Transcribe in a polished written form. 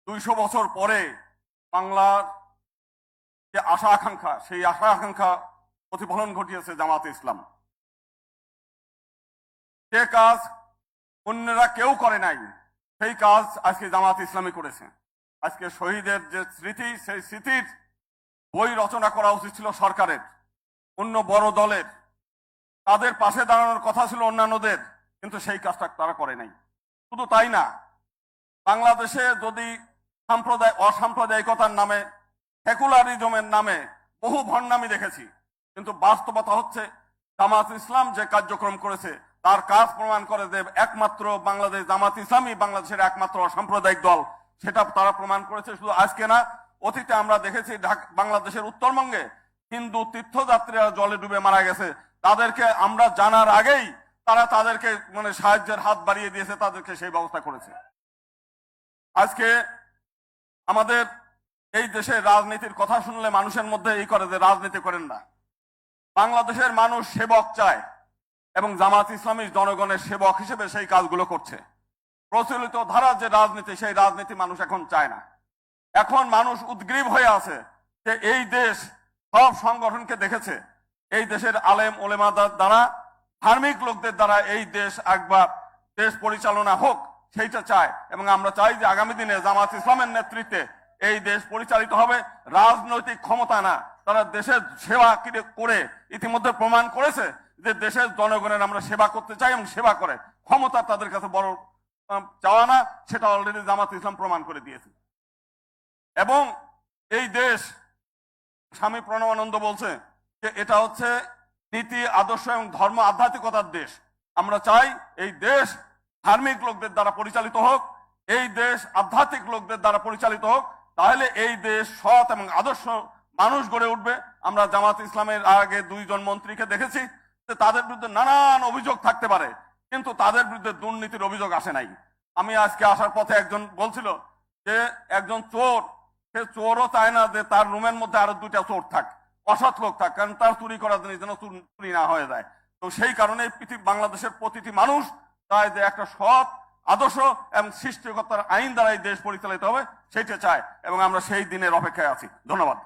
200 বছর পরে বাংলার যে আশা আকাঙ্ক্ষা, সেই আশা আকাঙ্ক্ষা প্রতিফলন ঘটিয়েছে জামাতে ইসলাম। যে কাজ অন্যরা কেউ করে নাই, সেই কাজ আজকে জামাত ইসলামী করেছে। আজকে শহীদের যে স্মৃতি, সেই স্মৃতির বই রচনা করা উচিত ছিল সরকারের, অন্য বড় দলের। তাদের পাশে দাঁড়ানোর কথা ছিল অন্যান্যদের, কিন্তু সেই কাজটা তারা করে নাই। শুধু তাই না, বাংলাদেশে যদি অসাম্প্রদায়িকতার নামে, সেকুলারিজমের নামে বহু ভণ্ডামি দেখেছি, কিন্তু বাস্তবতা হচ্ছে জামাত ইসলাম যে কার্যক্রম করেছে তার কাজ প্রমাণ করে যে একমাত্র বাংলাদেশ জামাত ইসলামী বাংলাদেশের একমাত্র অসাম্প্রদায়িক দল, সেটা তারা প্রমাণ করেছে। শুধু আজকে না, অতীতে আমরা দেখেছি বাংলাদেশের উত্তরবঙ্গে হিন্দু তীর্থযাত্রীরা জলে ডুবে মারা গেছে, তাদেরকে আমরা জানার আগেই তারা তাদেরকে সাহায্যের হাত বাড়িয়ে দিয়েছে, তাদেরকে সেই ব্যবস্থা করেছে। আজকে আমাদের এই দেশের রাজনীতির কথা শুনলে মানুষের মধ্যে এই করে যে রাজনীতি করেন না। বাংলাদেশের মানুষ সেবক চায় এবং জামাত ইসলামী জনগণের সেবক হিসেবে সেই কাজগুলো করছে। প্রচলিত ধারা যে রাজনীতি, সেই রাজনীতি মানুষ এখন চায় না। এখন মানুষ উদ্গ্রীব হয়ে আছে যে এই দেশ সব সংগঠনকে দেখেছে, এই দেশের আলেম ওলেমাদের দ্বারা, ধার্মিক লোকদের দ্বারা এই দেশ একবার দেশ পরিচালনা হোক, সেইটা চায়। এবং আমরা চাই যে আগামী দিনে জামাত ইসলামের নেতৃত্বে এই দেশ পরিচালিত হবে। রাজনৈতিক ক্ষমতা না, তারা দেশের সেবা করে ইতিমধ্যে প্রমাণ করেছে যে দেশের জনগণের আমরা সেবা করতে চাই এবং সেবা করে। ক্ষমতা তাদের কাছে বড় চাওয়া না, সেটা অলরেডি জামাত ইসলাম প্রমাণ করে দিয়েছে। এবং এই দেশ, স্বামী প্রণবানন্দ বলছে যে এটা হচ্ছে নীতি, আদর্শ এবং ধর্ম আধ্যাত্মিকতার দেশ। আমরা চাই এই দেশ ধার্মিক লোকদের দ্বারা পরিচালিত হোক, এই দেশ আধ্যাত্মিক লোকদের দ্বারা পরিচালিত হোক, তাহলে এই দেশ সৎ এবং আদর্শ মানুষ গড়ে উঠবে। আমরা জামাত ইসলামের আগে 2 জন মন্ত্রীকে দেখেছি যে তাদের বিরুদ্ধে নানান অভিযোগ থাকতে পারে, কিন্তু তাদের বিরুদ্ধে দুর্নীতির অভিযোগ আসে নাই। আমি আজকে আসার পথে একজন বলছিল যে একজন চোর, সে চোরও চায় না যে তার রুমের মধ্যে আরো 2টা চোর থাক, অসৎ লোক থাক, কারণ তার চুরি করার জিনিস যেন চুরি না হয়ে যায়। তো সেই কারণে বাংলাদেশের প্রতিটি মানুষ চায় যে একটা সৎ আদর্শ এবং সৃষ্টিকর্তার আইন দ্বারা এই দেশ পরিচালিত হবে, সেইটা চায় এবং আমরা সেই দিনের অপেক্ষায় আছি। ধন্যবাদ।